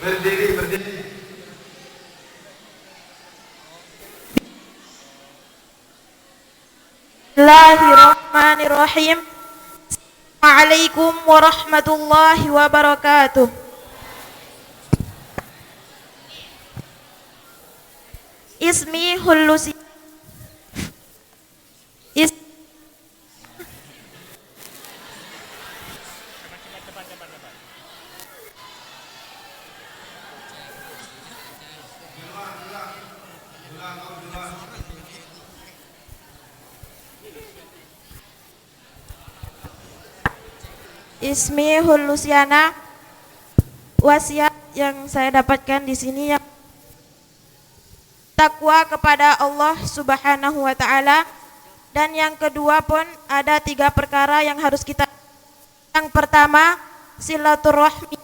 Berdiri. Bismillahirrahmanirrahim. Assalamualaikum warahmatullahi wabarakatuh. Ismi Hulusi. Ismi Hulusiana. Wasiat yang saya dapatkan di sini yang takwa kepada Allah Subhanahu wa taala, dan yang kedua pun ada 3 perkara yang harus kita. Yang pertama, silaturahmi.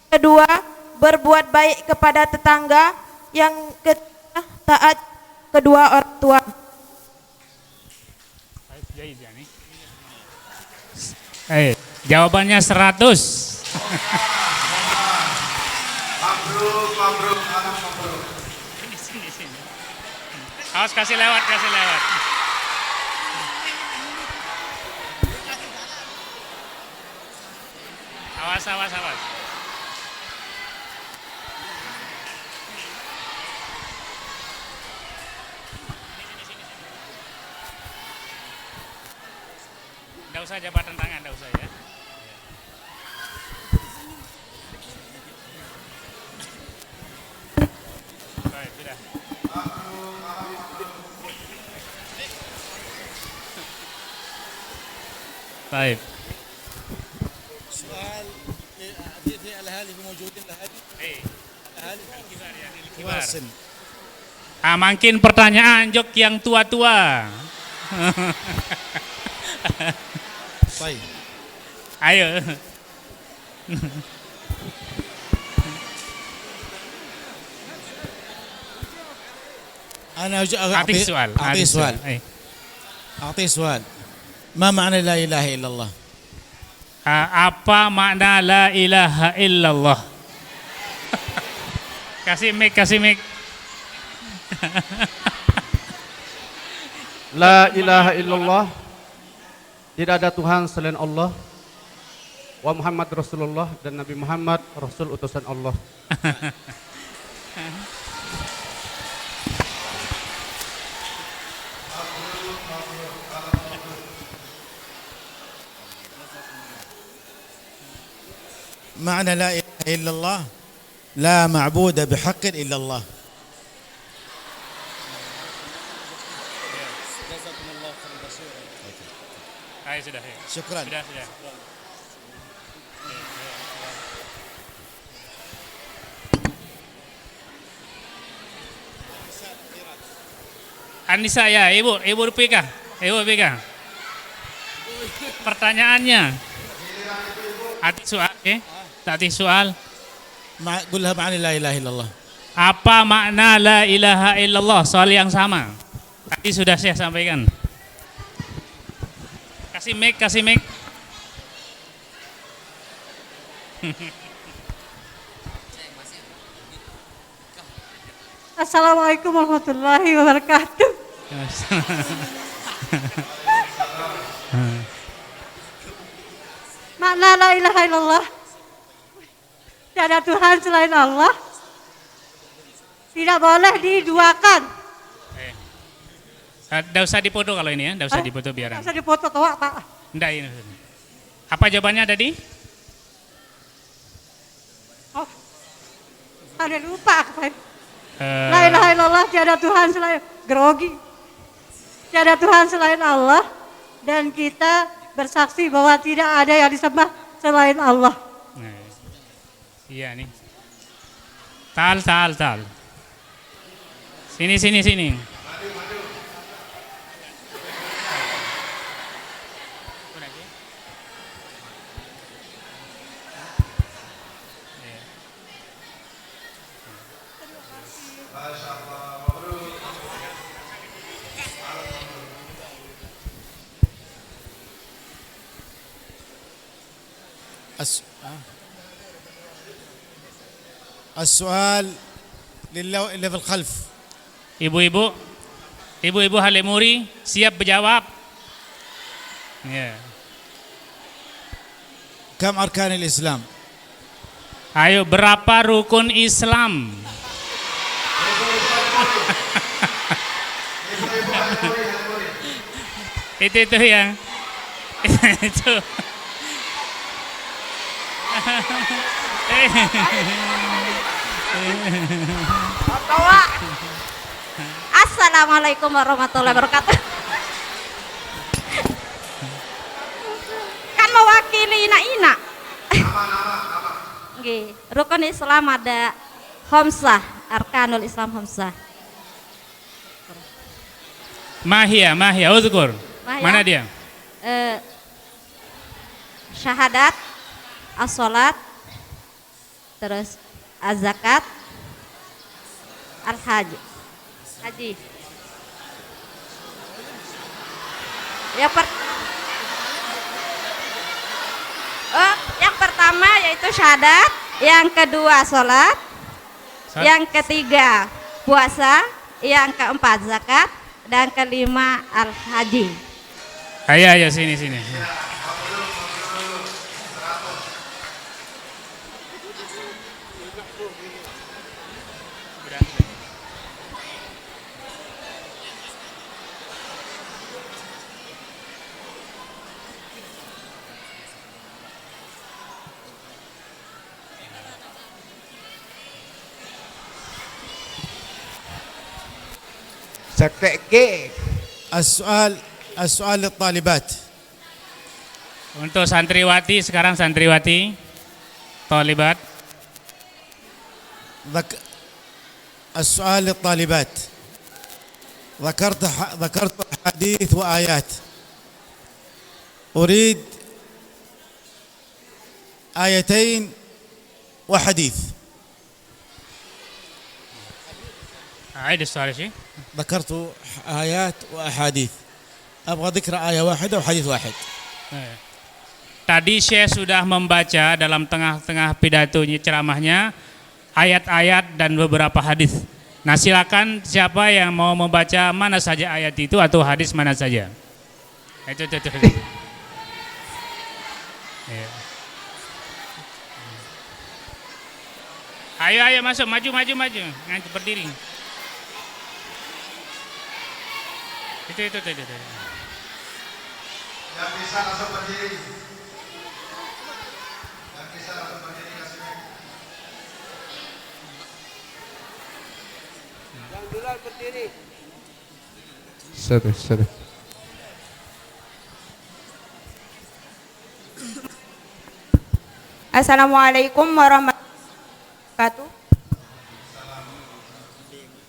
Kedua, berbuat baik kepada tetangga. Yang ketiga, taat kedua orang tua. Jawabannya 100. Mabruk. Sini. Awas kasih lewat. Awas. Nggak usah jabatan tangan, nggak usah ya. Baik, sudah. Baik. سؤال في الاهالي موجودين Kibar. Mungkin pertanyaan jok yang tua-tua. طيب Ayo. انا اعطيه سؤال ما معنى لا اله الا الله؟ Apa makna la ilaha illallah? Kasih mic. La ilaha illallah, tidak ada Tuhan selain Allah, wa Muhammad Rasulullah, dan Nabi Muhammad Rasul utusan Allah. معنى لا اله الا الله لا معبود بحق الا الله. Sudah. شكرا. Sudah. Anissa ya, Ibu pegang. Pertanyaannya. Tadi soal. قولها معنى لا اله الا الله. Apa makna la ilaha illallah? Soal yang sama. Tadi sudah saya sampaikan. Kasih mic. Assalamualaikum warahmatullahi wabarakatuh. Makna la ilaha illallah, tiada Tuhan selain Allah, tidak boleh diduakan. Nggak usah dipoto kalau ini ya, nggak usah dipoto biar. Nggak usah dipoto toa Pak. Nggak ini. Apa jawabannya tadi? Oh. Ada lupa apa? Eh, La ilaha illallah, tiada Tuhan selain grogi. Tiada Tuhan selain Allah dan kita bersaksi bahwa tidak ada yang disembah selain Allah. nah, iya nih. Tal. Sini. السؤال اللي في الخلف. Ibu-ibu Halemuri siap berjawab. Ya. كم أركان الإسلام؟ Ayo, berapa rukun Islam? itu yang itu. Assalamualaikum warahmatullahi wabarakatuh. Kan mewakili ina-ina. Nggih, rukun Islam ada khamsah, arkanul Islam khamsah. Mahia, uzkur. Mahia. Mana dia? Syahadat, as-salat, terus az-zakat, al-hajj. Haji. Yang pertama yaitu syahadat, yang kedua sholat, yang ketiga puasa, yang keempat zakat, dan kelima al-haji. Ayo sini. السؤال للطالبات. Untuk santriwati, sekarang santriwati, talibat. السؤال للطالبات. ذكرت أحاديث وآيات. أريد آيتين وحديث. أعيد السؤال شيء. ذكرت آيات وأحاديث. أبغى ذكر آية واحدة وحديث واحد. Tadi Syekh sudah membaca dalam tengah-tengah pidatonya, ceramahnya, ayat-ayat dan beberapa hadis. Nah, silakan siapa yang mau membaca mana saja ayat itu atau hadis mana saja. Itu. Ya. Ayo masuk, maju. Ngantuk berdiri. Itu. Yang bisa langsung berdiri. Yang duluan berdiri. Sudah. Assalamualaikum warahmatullahi wabarakatuh.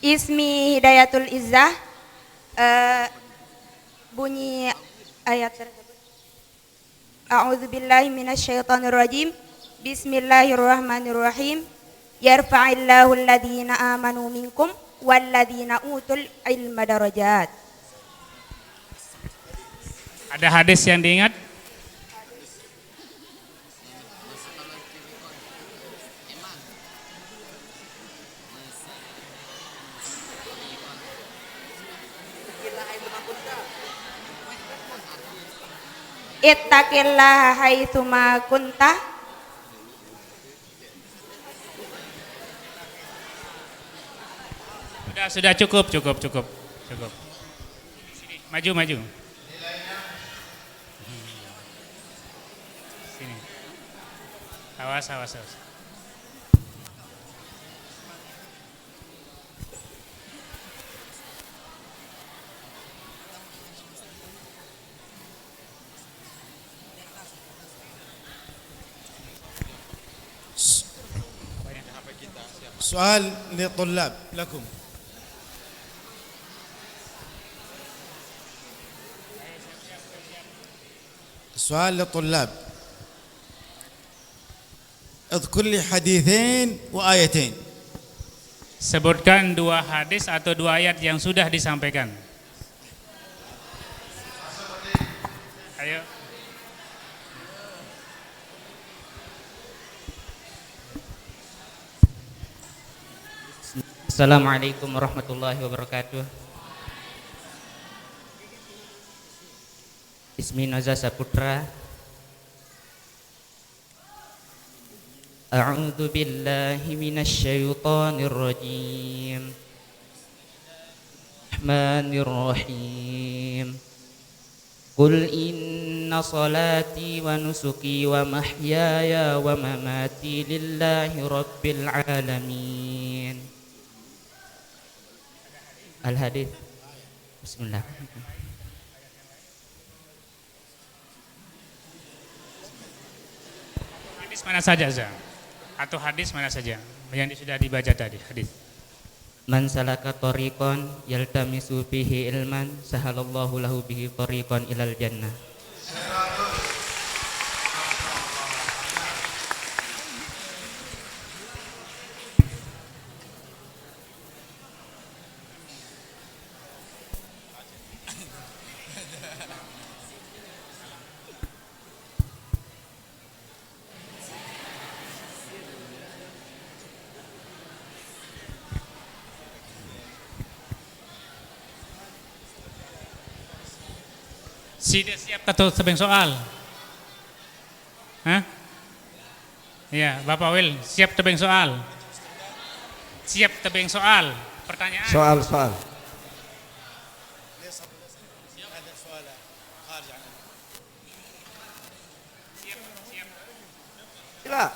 Ismi Hidayatul Izzah. Bunyi ayat tersebut. A'udzubillahi minasyaitonirrajim. Bismillahirrahmanirrahim. Yarfa'illahu alladhina amanu minkum walladhina utul ilma darajat. Ada hadis yang diingat? Ittaqillaha haitsuma kunta. Sudah cukup. Sini, maju. Sini. Awas. سؤال للطلاب لكم. سؤال للطلاب. اذكر لي حديثين وآيتين. Sebutkan 2 hadis atau 2 ayat yang sudah disampaikan. Ayo. Assalamualaikum warahmatullahi wabarakatuh. Ismi Naza Saputra. A'udzu billahi minasy syaithanir rajim. Rahmanirrahim. Qul inna salati wa nusuki wa mahyaya wa mamati lillahi rabbil alamin. Al-Hadits. Bismillah. Hadis mana saja, Zah? Atau hadis mana saja yang sudah dibaca tadi, hadis. Man salaka tariqan yaltamisu fihi ilman sahalallahu lahu bihi tariqan ilal jannah. Sudah siap atau tebing soal? Hah? Ya, Bapak Wil, siap tebing soal? Siap tebing soal? Pertanyaan? Soal. لا.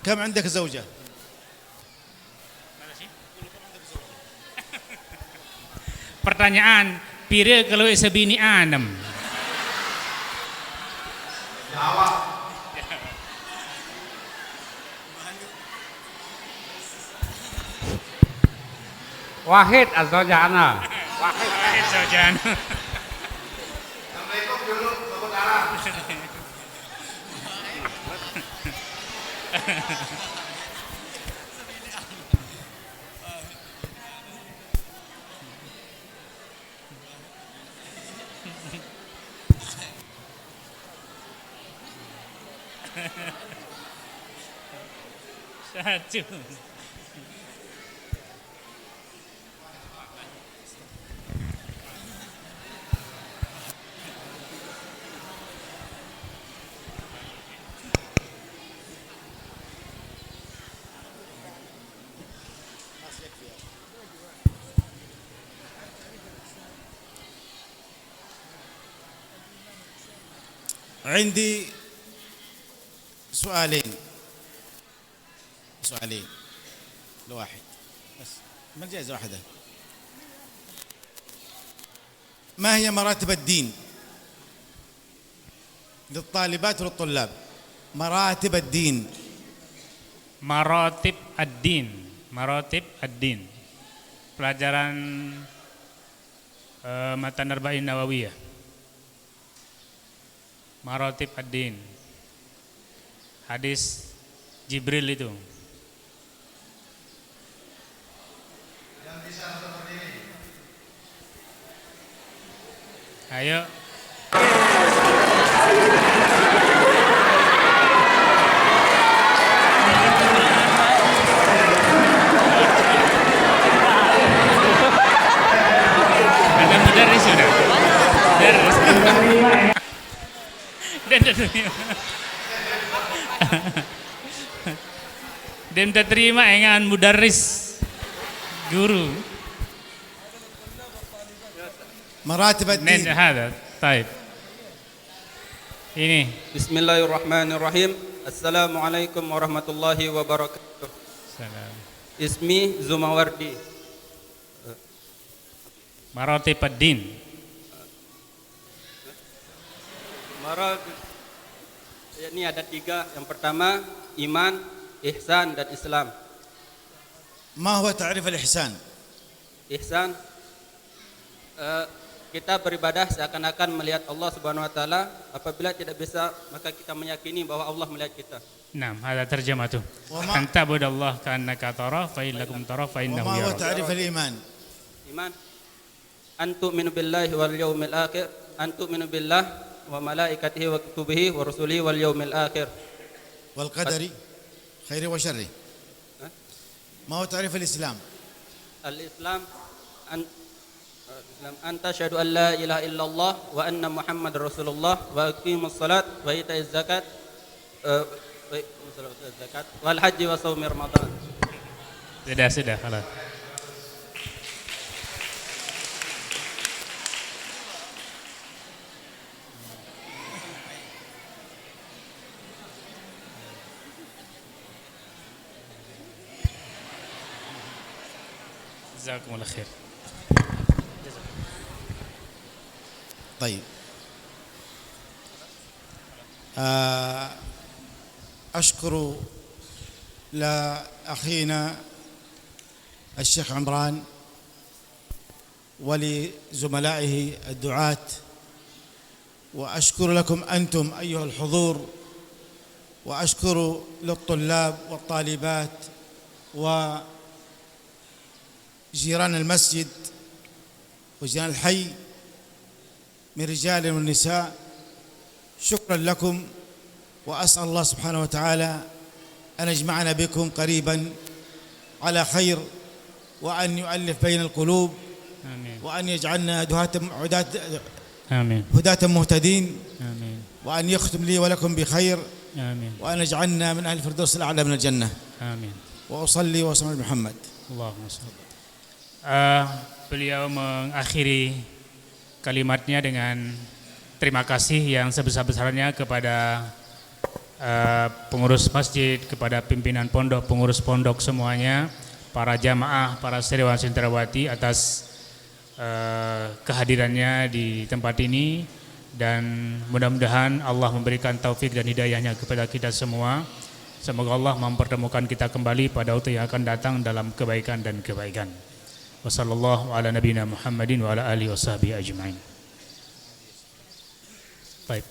كم عندك زوجة؟ Pertanyaan, pira kalau sebini anem? Jawab. Wahid azwajana. Wahid azwajana. Assalamualaikum dulu, saudara. Satu. عندي سؤالين لواحد بس، ما الجائزة واحدة. ما هي مراتب الدين للطالبات وللطلاب؟ مراتب الدين. Maratib ad-din. Maratib ad-din. Pelajaran Matan Arba'in Nawawiyah. Maratib ad-din. Hadis Jibril itu. Yang bisa seperti ini. Ayo. Ada mudaris sudah. Mudaris. Dan terima dengan mudaris guru. مراتب الدين. هذا طيب. Ini. Bismillahirrahmanirrahim. Assalamualaikum warahmatullahi wabarakatuh. Salam. Ismi Zumawardi. Maratib ad-din. Ini ada 3. Yang pertama iman, ihsan dan Islam. ما هو تعريف الإحسان؟ Ihsan, kita beribadah seakan-akan melihat Allah Subhanahu wa taala. Apabila tidak bisa, maka kita meyakini bahwa Allah melihat kita. Naam, hada terjematu. An ta'budallaha ka'annaka tara fa in lakum tara fa innahu وما هو yara. تعريف الإيمان؟ Iman, an tu'minu billahi wal yaumil akhir, an tu'minu billah wa malaikatihi wa kutubihi wa rusulihi wal yaumil akhir. والقدر خيره وشره. ما هو تعريف الإسلام؟ Al-Islam an tashhadu an la ilaha illallah wa anna Muhammadar Rasulullah wa aqimus salat wa ita'iz zakat wal haji wa shaumi Ramadan. Sudah, kalau. Jazakumullah khair. طيب أشكر لأخينا الشيخ عمران ولزملائه الدعاة، وأشكر لكم أنتم أيها الحضور، وأشكر للطلاب والطالبات وجيران المسجد وجيران الحي من رجال ونساء. شكرا لكم، وأسأل الله سبحانه وتعالى أن يجمعنا بكم قريبا على خير، وأن يؤلف بين القلوب، آمين. وأن يجعلنا آمين. هداة مهتدين، آمين. وأن يختم لي ولكم بخير، آمين. وأن يجعلنا من أهل الفردوس الأعلى من الجنة. Amin. وأصلي وأسلم على محمد. Allahumma shalli. Beliau mengakhiri kalimatnya dengan terima kasih yang sebesar-besarnya kepada pengurus masjid, kepada pimpinan pondok, pengurus pondok semuanya, para jamaah, para sariwan sentrawati atas kehadirannya di tempat ini, dan mudah-mudahan Allah memberikan taufik dan hidayahnya kepada kita semua. Semoga Allah mempertemukan kita kembali pada waktu yang akan datang dalam kebaikan dan kebaikan. Wassallallahu ala nabiyina Muhammadin wa ala alihi washabihi ajma'in. Baik.